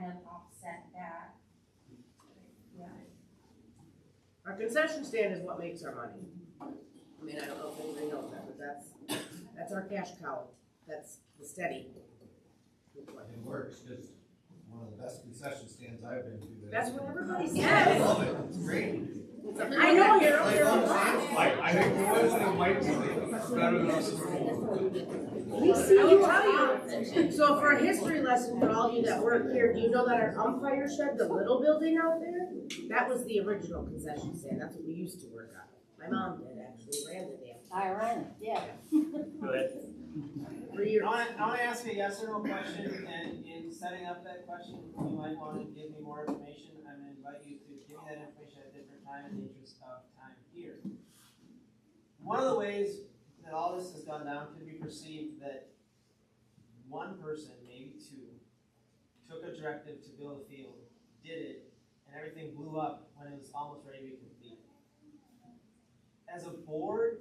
kind of offset that. Yeah. Our concession stand is what makes our money. I mean, I don't know if anybody knows that, but that's our cash cow. That's the steady. It works, because one of the best concession stands I've been to. That's what everybody says. I love it, it's great. I know you're I think the ones that might be better than us. I will tell you. So for a history lesson for all you that work here, do you know that our umpire shed, the little building out there, that was the original concession stand. That's what we used to work on. My mom did actually, ran the damn. I ran it, yeah. Go ahead. For years. I want to ask a yes or no question, and in setting up that question, you might want to give me more information. I'm going to invite you to give me that information at a different time in the interest of time here. One of the ways that all this has gone down could be perceived that one person, maybe two, took a directive to build a field, did it, and everything blew up when it was almost ready to be complete. As a board,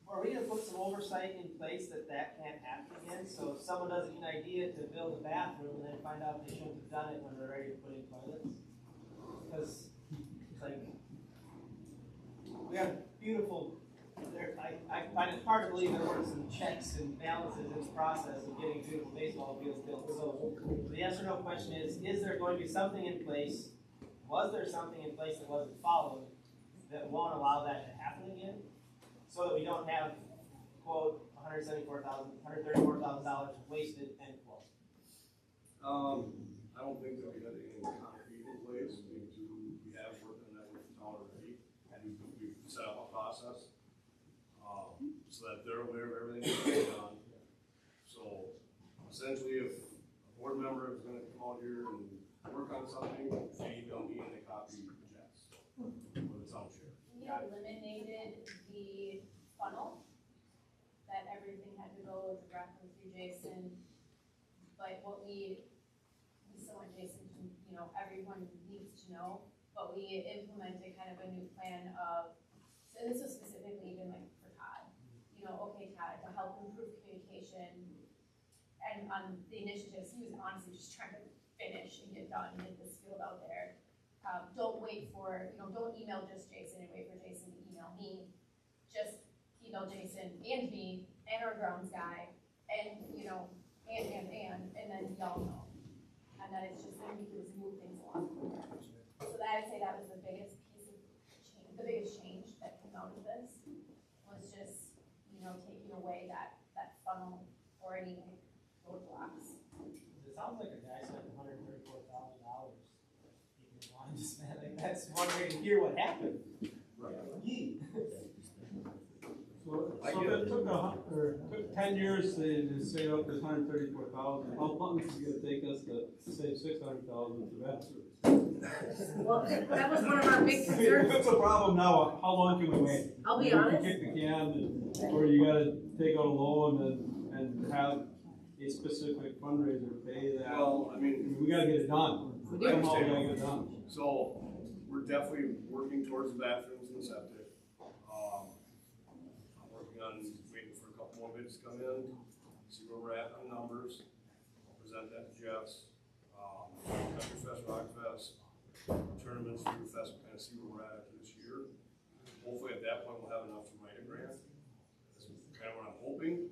are we going to put some oversight in place that can't happen again? So if someone does an idea to build a bathroom and then find out they shouldn't have done it when they're ready to put in toilets? Because it's like, we have beautiful, I find it hard to believe there were some checks and balances in this process of getting beautiful baseball fields built. So the yes or no question is there going to be something in place, was there something in place that wasn't followed that won't allow that to happen again? So that we don't have, quote, $134,000 wasted, end quote. I don't think that we had anything concrete in place. We have worked on that with the town already, and we've set up a process so that they're aware of everything that's going on. So essentially, if a board member is going to come out here and work on something, they don't need any copy of Jets or the town chair. We eliminated the funnel, that everything had to go directly through Jason. But what we still want Jason to, everyone needs to know, but we implemented kind of a new plan of, so this was specifically even like for Todd. Okay, Todd, to help improve communication and on the initiatives, he was honestly just trying to finish and get done and get this field out there. Don't wait for, don't email just Jason and wait for Jason to email me. Just email Jason and me and our grounds guy and, and then y'all know. And then it's just, then we can just move things along from there. So that, I'd say that was the biggest piece of change, the biggest change that came out of this was just, taking away that funnel or any roadblocks. It sounds like a guy spent $134,000. Just like that's one way to hear what happened. Right. So if it took 10 years to save up this $134,000, how long is it going to take us to save $600,000 for that? Well, that was one of our big concerns. If it's a problem now, how long can we wait? I'll be You honest. kick the can, or you got to take out a loan and have a specific fundraiser to pay that. Well, I mean, we got to get it done. We do. Somehow we got to get it done. So we're definitely working towards the bathrooms and the septic. I'm working on waiting for a couple more bids to come in, see where we're at on numbers. I'll present that to Jeff's. Country Fest, Rock Fest, tournaments, Food Fest, we'll kind of see where we're at after this year. Hopefully at that point we'll have enough to write a grant. That's kind of what I'm hoping.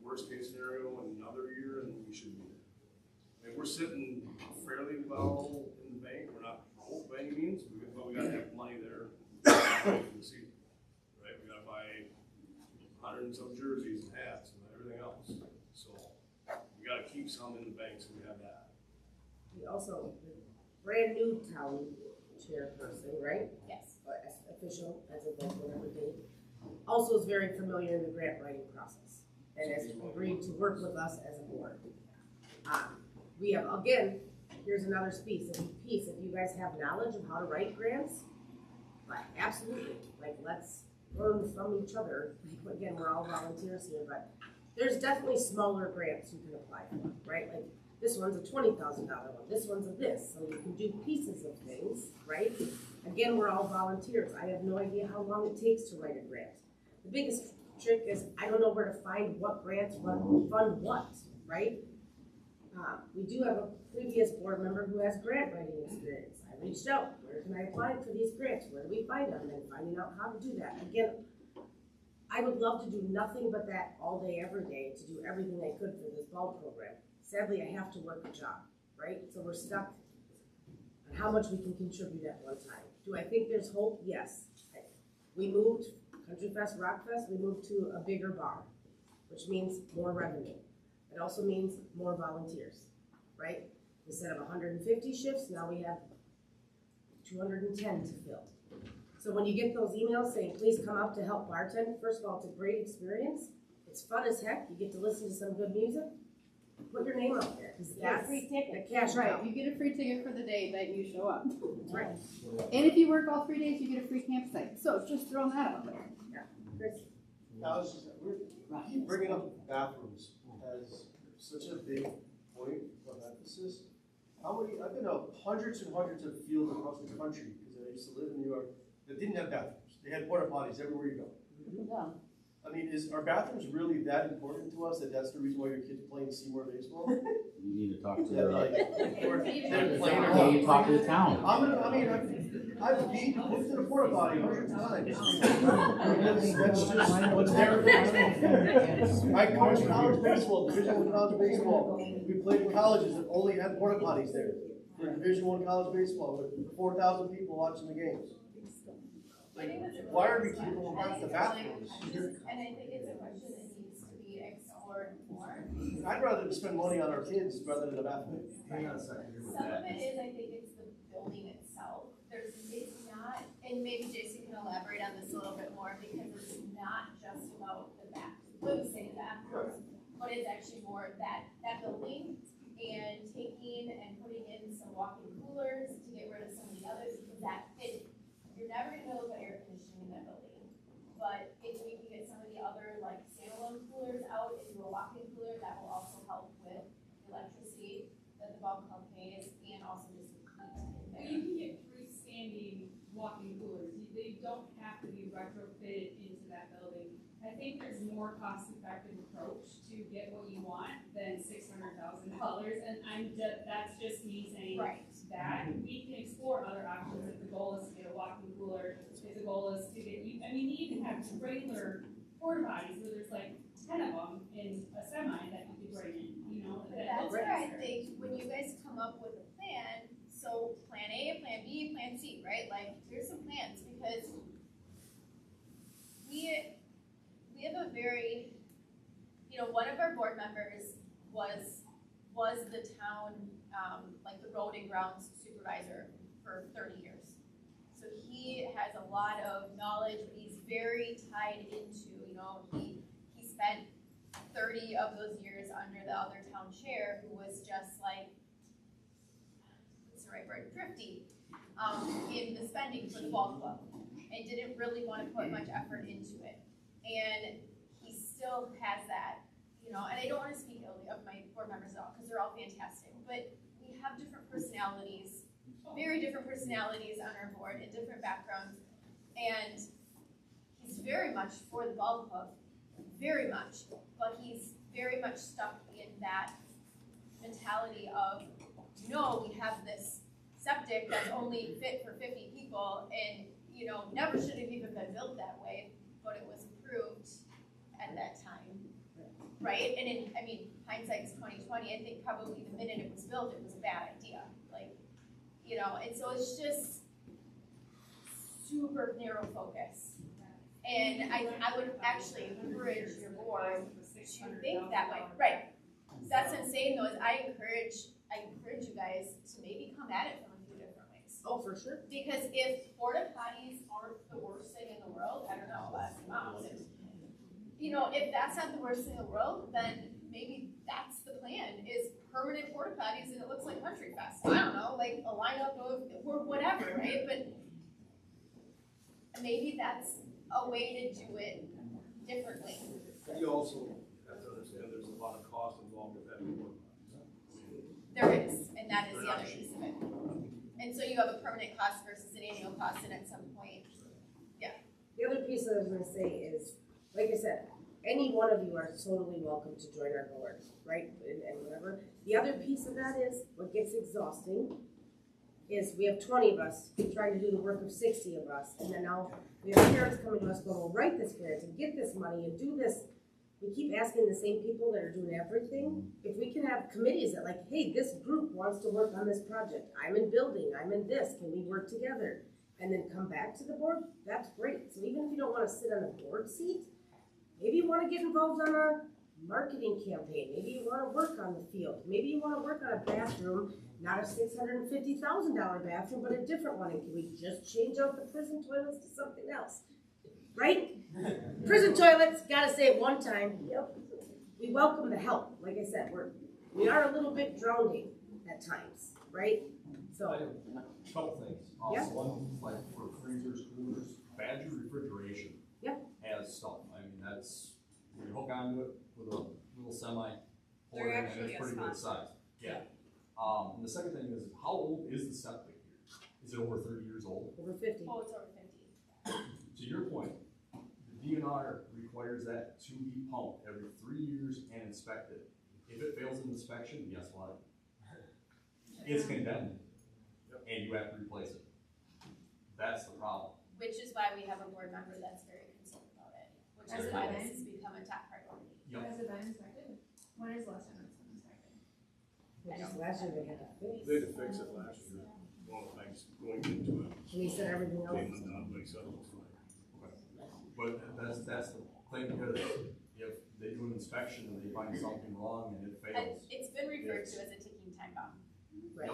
Worst case scenario, another year and we should be there. I mean, we're sitting fairly well in the bank. We're not broke by any means, but we got to have money there for the season, right? We got to buy hundreds of jerseys and hats and everything else. So we got to keep some in the bank so we have that. We also, brand new town chairperson, right? Yes. Or official, as of whatever date, also is very familiar in the grant writing process and has agreed to work with us as a board. We have, again, here's another piece. If you guys have knowledge of how to write grants, like absolutely, like let's learn from each other. Again, we're all volunteers here, but there's definitely smaller grants you can apply for, right? Like this one's a $20,000 one. This one's a this, so you can do pieces of things, right? Again, we're all volunteers. I have no idea how long it takes to write a grant. The biggest trick is I don't know where to find what grants fund what, right? We do have a previous board member who has grant writing experience. I reached out, where can I apply for these grants? Where do we find them? And finding out how to do that. Again, I would love to do nothing but that all day, every day, to do everything I could for this bulb program. Sadly, I have to work a job, right? So we're stuck on how much we can contribute at one time. Do I think there's hope? Yes. We moved Country Fest, Rock Fest, we moved to a bigger bar, which means more revenue. It also means more volunteers, right? Instead of 150 shifts, now we have 210 to fill. So when you get those emails saying, please come out to help bartend, first of all, it's a great experience. It's fun as heck. You get to listen to some good music. Put your name out there, because that's free ticket. the cash Right, cow. you get a free ticket for the day that you show up. Right. And if you work all 3 days, you get a free campsite. So just throwing that out there. Chris? I was just, we keep bringing up bathrooms as such a big point of emphasis. How many, I've been to hundreds and hundreds of fields across the country, because I used to live in New York, that didn't have bathrooms. They had porta potties everywhere you go. I mean, are bathrooms really that important to us, that that's the reason why your kids playing Seymour baseball? You need to talk to That, the, like, they're playing you around. need to talk to the town. I've moved to the porta potty hundreds of times. That's just what's there. I coached college baseball, Division I college baseball. We played in colleges that only had porta potties there for Division I college baseball with 4,000 people watching the games. Why are we keeping them back to bathrooms? And I think it's a question that needs to be explored more. I'd rather spend money on our kids rather than a bathroom. Hang on a second here with Some that. of it is, I think it's the building itself. It's not, and maybe Jason can elaborate on this a little bit more, because it's not just about the bathrooms, but it's actually more that building and taking and putting in some walk-in coolers to get rid of some of the others, because you're never gonna be able to put air conditioning in that building. But if we can get some of the other like standalone coolers out into a walk-in cooler, that will also help with electricity that the bulb club pays, and also just the heat in Well, there. you can get freestanding walk-in coolers. They don't have to be retrofitted into that building. I think there's more cost-effective approach to get what you want than $600,000. And that's just me saying Right. that. We can explore other options if the goal is to get a walk-in cooler, if the goal is to get, you even have trailer porta potties where there's like 10 of them in a semi that you could bring in, But that's where I think when you guys come up with a plan, so plan A, plan B, plan C, right? Like, here's some plans, because we have a very, one of our board members was the town, like the road and grounds supervisor for 30 years. So he has a lot of knowledge, but he's very tied into, he spent 30 of those years under the other town chair, who was just like, what's the right word, thrifty, in the spending for the ball club, and didn't really want to put much effort into it. And he still has that, and I don't want to speak ill of my board members at all, because they're all fantastic, but we have different personalities, very different personalities on our board, and different backgrounds, and he's very much for the ball club, very much, but he's very much stuck in that mentality of, we have this septic that's only fit for 50 people, and, never should have even been built that way, but it was approved at that time, right? And hindsight's 2020, I think probably the minute it was built, it was a bad idea, and so it's just super narrow focus. And I would actually encourage your board to think that way. Right. That's what I'm saying though, is I encourage you guys to maybe come at it from a few different ways. Oh, for sure. Because if porta potties aren't the worst thing in the world, I don't know about moms. If that's not the worst thing in the world, then maybe that's the plan, is permanent porta potties and it looks like Country Fest. I don't know, like a lineup of, or whatever, right? But maybe that's a way to do it differently. You also have to understand there's a lot of cost involved with that. There is, and that is the other piece of it. And so you have a permanent cost versus an annual cost, and at some point, The other piece that I was gonna say is, like I said, any one of you are totally welcome to join our board, right? And whatever. The other piece of that is, what gets exhausting is we have 20 of us trying to do the work of 60 of us, and then now we have parents coming to us going, well, write this grant and get this money and do this. We keep asking the same people that are doing everything. If we can have committees that like, hey, this group wants to work on this project. I'm in building, I'm in this, can we work together? And then come back to the board, that's great. So even if you don't wanna sit on a board seat, maybe you wanna get involved on a marketing campaign. Maybe you wanna work on the field. Maybe you wanna work on a bathroom, not a $650,000 bathroom, but a different one. And can we just change out the prison toilets to something else? Right? Prison toilets, gotta say it one time. Yep. We welcome the help. Like I said, we are a little bit drowning at times, right? So, Couple things. Yeah. One, like for freezers, coolers, Badger Refrigeration. Yeah. Has stuff. I mean, that's, you hook onto it with a little semi. pour They're it in, and actually it's pretty a good sponsor. size. Yeah. And the second thing is, how old is the septic here? Is it over 30 years old? over 50. Oh, it's over 50. To your point, the DNR requires that to be pumped every 3 years and inspected. If it fails an inspection, guess what? It's condemned, and you have to replace it. That's the problem. Which is why we have a board member that's very concerned about it, which is why this has become a top priority. Yep. Has it been inspected? When is the last time it's been inspected? Which is last year they had to fix. They had to fix it last year. Well, thanks, going into it. And he said everything else. Came undone, but he said it was fine. But that's the thing, because if they do an inspection and they find something wrong and it fails. It's been referred to as a ticking time bomb. Right.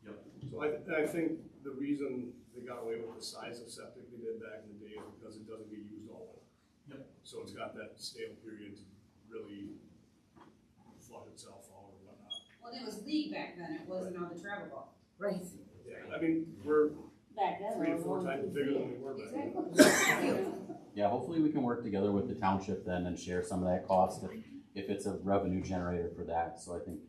Yep. So I think the reason they got away with the size of septic they did back in the day is because it doesn't get used all the time. Yep. So it's got that stale period to really flush itself out or whatnot. Well, it was league back then, it wasn't on the travel ball. Right. Yeah, I mean, we're Back then. 3 to 4 times bigger than we were back then. Yeah, hopefully we can work together with the township then and share some of that cost if it's a revenue generator for that. So I think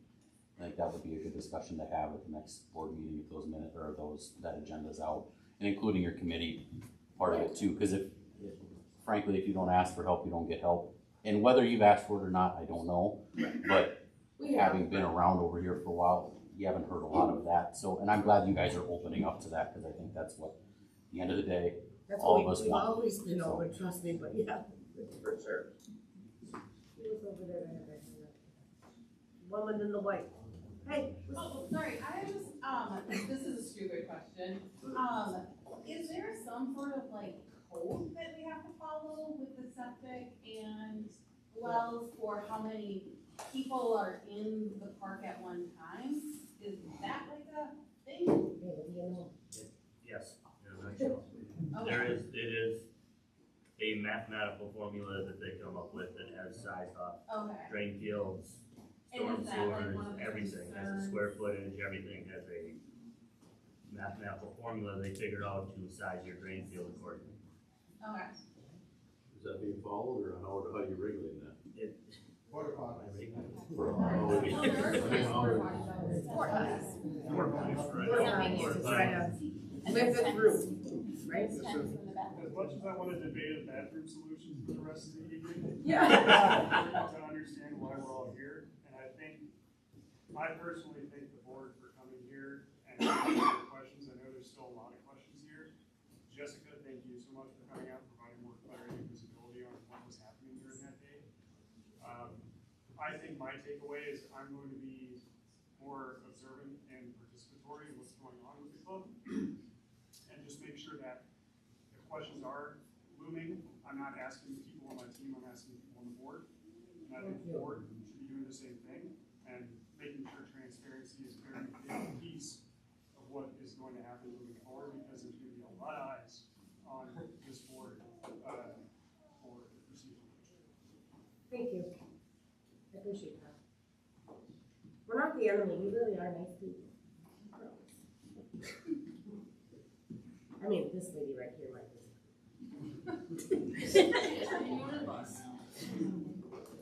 that would be a good discussion to have at the next board meeting if those minutes or that agenda's out, and including your committee part of it too. Because if frankly, if you don't ask for help, you don't get help. And whether you've asked for it or not, I don't know. But having been around over here for a while, you haven't heard a lot of that. So, and I'm glad you guys are opening up to that, because I think that's what, at the end of the day, That's all what of us we've want. always been So- open, trust me, but yeah, for sure. Who was over there that had that hand up? Woman in the white. Hey. Oh, sorry, I just, this is a stupid question. Is there some sort of like code that we have to follow with the septic and wells for how many people are in the park at one time? Is that like a thing? Yes, in a nutshell. It is a mathematical formula that they come up with that has size up, drain fields, storm And is that like sewers, one of the everything, has a concerns? square footage, everything has a mathematical formula they figured out to size your drain field accordingly. Okay. Is that being followed, or how are you regulating that? Porta potties. To try to live it through, right? As much as I want to debate a bathroom solution for the rest of the evening. Yeah. To understand why we're all here, and I personally thank the board for coming here and asking questions. I know there's still a lot of questions here. Jessica, thank you so much for coming out, providing more clarity and visibility on what was happening during that day. I think my takeaway is I'm going to be more observant and participatory in what's going on with the club. And just make sure that if questions are looming, I'm not asking the people on my team, I'm asking the people on the board. And I think the board should be doing the same thing and making sure transparency is a very big piece of what is going to happen moving forward, because there's going to be a lot of eyes on this board for the procedure. Thank you. I appreciate that. We're not the enemy, we really are nice people. I mean, this lady right here might be.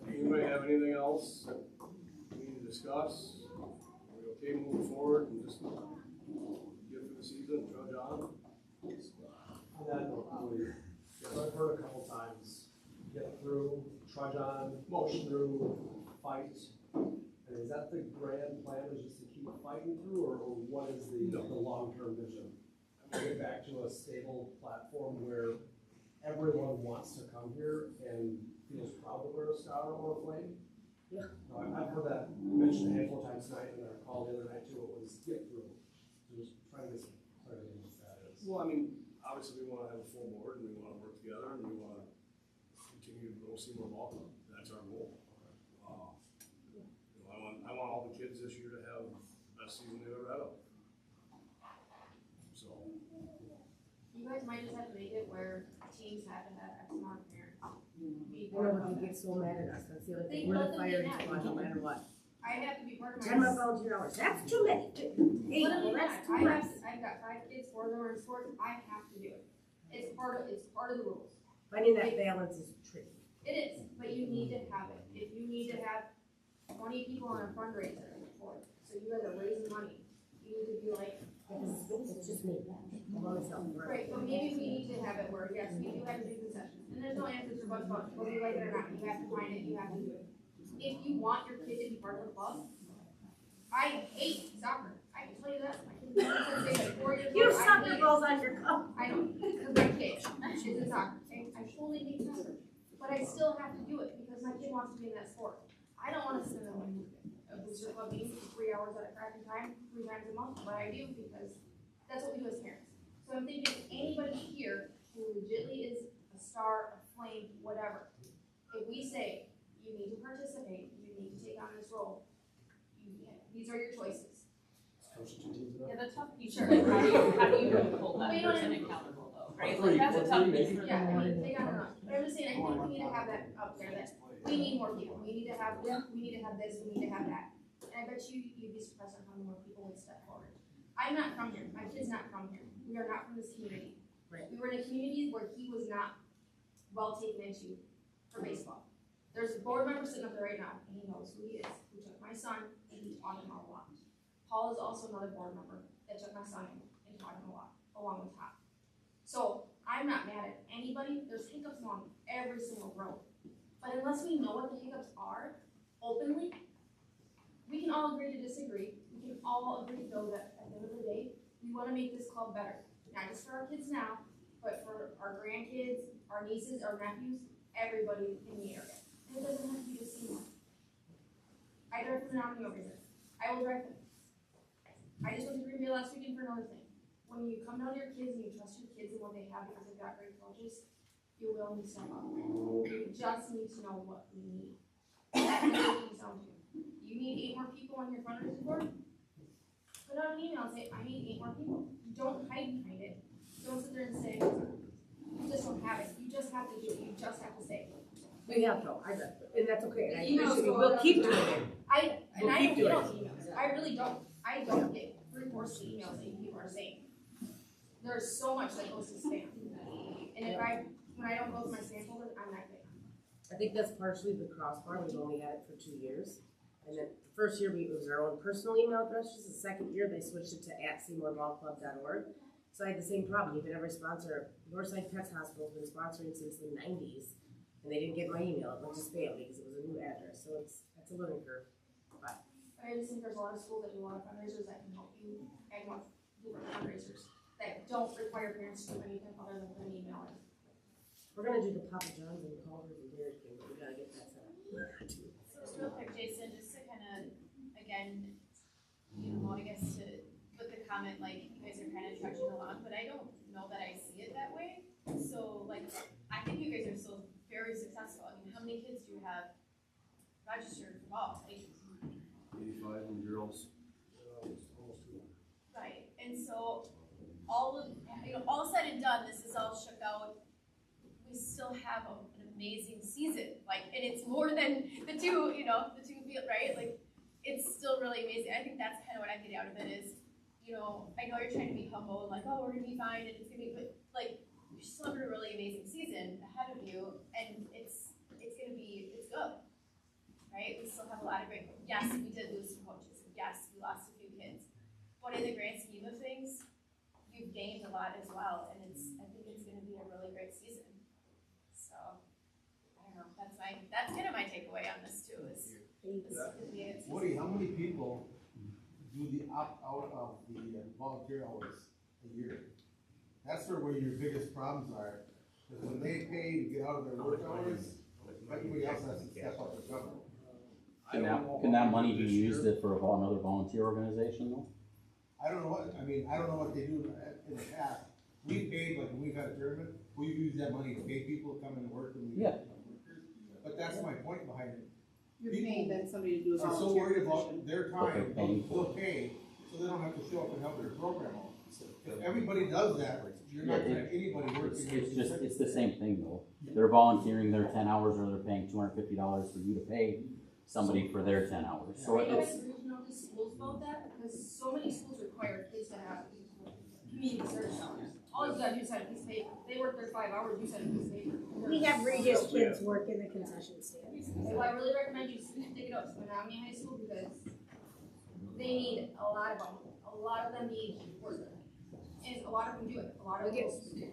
Anybody have anything else that we need to discuss? Are we okay moving forward and just get through the season, trudge on? I've heard a couple times, get through, trudge on, push through, fight, and Okay, is that the grand plan, is just to keep fighting through, or what is the long-term vision? Get back to a stable platform where everyone wants to come here and feels proud to wear a star or a flame? Yeah. No, I've heard that mentioned a handful of times tonight, and our call the other night too, it was get through. So just trying to get some clarity on what that is. Well, I mean, obviously, we wanna have a full board, and we wanna work together, and we wanna continue to grow Seymour Ball Club. That's our goal. You know, I want all the kids this year to have the best season they've ever had. So, You guys might just have to make it where teams have to have X amount of parents. Be I part know, of but they that. get so mad at us, that's the other They thing, we're let the them firing get mad. squad, no matter what. I have to be part of my. 10 volunteer hours, that's too many. Hey, What do well, you that's want? too I have, much. I've got 5 kids, 4 of them are in sports, I have to do it. It's part of the rules. Finding that balance is tricky. It is, but you need to have it. If you need to have 20 people on a fundraiser for it, so you guys are raising money, you need to be like, It's just me, I'm on myself. right, but maybe we need to have it where, yes, we do have to do concessions. And there's no answers or buts about it, whether you like it or not, you have to find it, you have to do it. If you want your kid to be part of the club, I hate soccer. I can tell you that. I can say that 4 years You old, have I soccer hate it. balls on your cup. I know, because my kid is in soccer, and I totally hate soccer, but I still have to do it because my kid wants to be in that sport. I don't want to spend a booster club meeting for 3 hours at a cracking time, 3 times a month, but I do because that's what we do as parents. So I'm thinking anybody here who legitimately is a star, a flame, whatever, if we say you need to participate, you need to take on this role, these are your choices. Yeah, the tough piece is like, how do you hold that Well, you know what I person mean? accountable though, right? Like, that's a tough piece for Yeah, I mean, they got enough, but I'm just saying, I think we need to have that up there, that we need more people, we need to have this, we need to have that. And I bet you'd be surprised on how many more people would step forward. I'm not from here, my kid's not from here, we are not from this community. Right. We were in a community where he was not well taken into for baseball. There's a board member sitting up there right now, and he knows who he is, who took my son, and he taught him a lot. Paul is also another board member that took my son and taught him a lot, along with Todd. So I'm not mad at anybody, there's hiccups along every single road. But unless we know what the hiccups are openly, we can all agree to disagree. We can all agree though that at the end of the day, we wanna make this club better. Not just for our kids now, but for our grandkids, our nieces, our nephews, everybody in the area. And it doesn't have to be just Seymour. I drive from the Menominee over here. I will drive them. I just went to Green Bay last weekend for another thing. When you come down to your kids and you trust your kids and what they have because they've got great coaches, you will need step up. You just need to know what we need. That's what it comes down to. You need 8 more people on your fundraising board? Put out an email and say, I need 8 more people. Don't hide behind it. Don't sit there and say, you just don't have it. You just have to do it. You just have to say it. We have to, and that's okay, and I Emails appreciate it, go we'll out keep all the doing time. it. And We'll I keep don't doing get it. on emails. I really don't. I don't get 3 or 4 emails that people are saying. There's so much that goes to spam. And when I don't go to my spam folder, I'm not getting it. I think that's partially the crossbar, we've only had it for 2 years. And then the first year, it was our own personal email addresses, the second year, they switched it to @SeymourBallClub.org. So I had the same problem, even every sponsor, Northside Pets Hospital's been sponsoring since the 90s, and they didn't get my email, it went to spam because it was a new address, so that's a learning curve. But I just think there's a lot of schools that do a lot of fundraisers that can help you and want different fundraisers that don't require parents to do anything other than put an email in. we're gonna do the Papa John's and Culver's and Dairy King, but we gotta get that set up. So just real quick, Jason, just to kind of, again, I guess with the comment, like, you guys are kind of trudging along, but I don't know that I see it that way. So, like, I think you guys are still very successful. I mean, how many kids do you have registered for ball? Like, 85 and girls, almost 200. right, and so, all said and done, this is all shook out. We still have an amazing season, like, and it's more than the two field, right? Like, it's still really amazing. I think that's kind of what I get out of it is, I know you're trying to be humble and like, oh, we're gonna be fine and it's gonna be, but like, you still have a really amazing season ahead of you, and it's good, right? We still have a lot of great. Yes, we did lose some coaches. Yes, we lost a few kids, but in the grand scheme of things, you've gained a lot as well, and I think it's gonna be a really great season. So, I don't know. That's kind of my takeaway on this too. Is Woody, how many people do the opt-out of the volunteer hours a year? That's where your biggest problems are, because when they pay to get out of their work hours, everybody else has to step up and cover. Can that money be used for another volunteer organization though? I don't know what they do in the past. We paid, like when we've had a tournament, we've used that money to pay people to come and work and we. Yeah. But that's my point behind it. You're paying then somebody to do a Are so volunteer worried about position. their time, they'll pay, so they don't have to show up and help their program out. If everybody does that, you're not gonna have anybody working. It's the same thing though. They're volunteering their 10 hours or they're paying $250 for you to pay somebody for their 10 hours. So Are you it's, guys regional to schools about that? Because so many schools require kids to have community service hours. All you gotta do is sign a piece of paper. They work their 5 hours, you sign a piece of paper. We have Regis kids work in the concession stands. So I really recommend you stick it up to Menominee High School because they need a lot of them. A lot of them need work. And a lot of them do it. A lot of them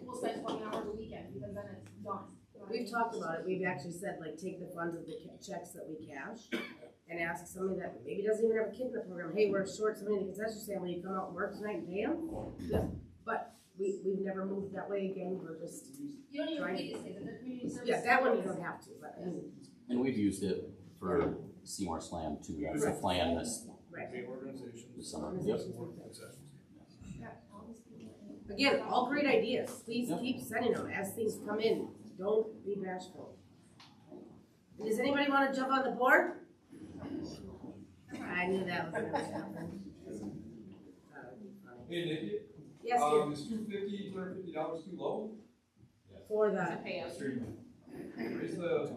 will spend 20 hours a weekend because then it's done. We've talked about it, we've actually said, like, take the funds of the checks that we cash and ask somebody that maybe doesn't even have a kid in the program, hey, we're short somebody in the concession stand, will you come out and work tonight and pay them? But we've never moved that way again, we're just. You don't even pay these kids, they're community service. Yeah, that one you don't have to, but I mean. and we've used it for Seymour Slam too. That's a plan this summer. Yep. Again, all great ideas, please keep sending them as things come in, don't be bashful. Does anybody want to jump on the board? I knew that was gonna happen. Hey, Nikki? Yes, dear. Is $250 too low? For the, Raise the.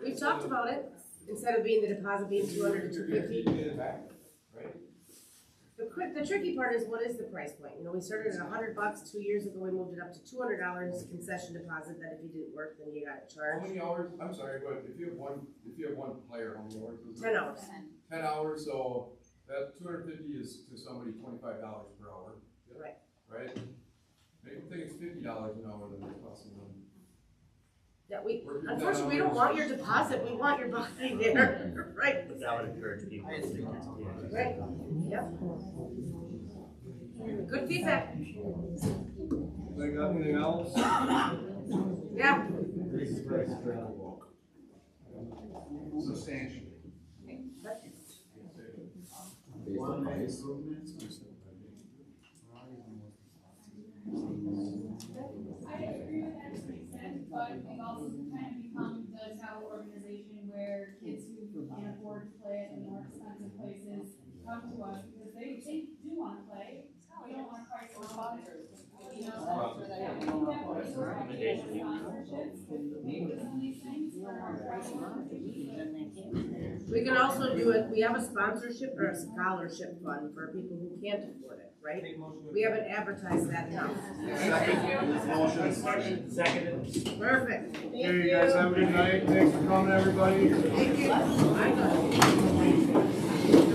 we've talked about it, instead of being the deposit being 200 to 250. Get it back, right? The tricky part is, what is the price point? You know, we started at $100 2 years ago, we moved it up to $200 concession deposit, that if you didn't work, then you got How charged. many hours, I'm sorry, but if you have one player, how many hours is it? 10 hours. 10 hours, so that 250 is to somebody $25 per hour. Right. Right? Maybe think it's $50 an hour that it's costing them. Yeah, unfortunately, we don't want your deposit, we want your body there, right? But that would encourage people to stick to it. Right, yep. Good feedback. They got anything else? Yeah. Substantially. Based on price. I agree with everything said, but we've also kind of become the TAL organization where kids who can't afford to play at the more expensive places come to us because they do want to play. We don't want to price them out. You know, yeah, we can definitely work on getting sponsorships with some of these things for our We can also do it, we have a sponsorship or a scholarship fund for people who can't afford it, right? We haven't advertised that enough. Motion. Seconded. Perfect. Thank Here, you guys have a good night. Thanks for coming, everybody. Thank you.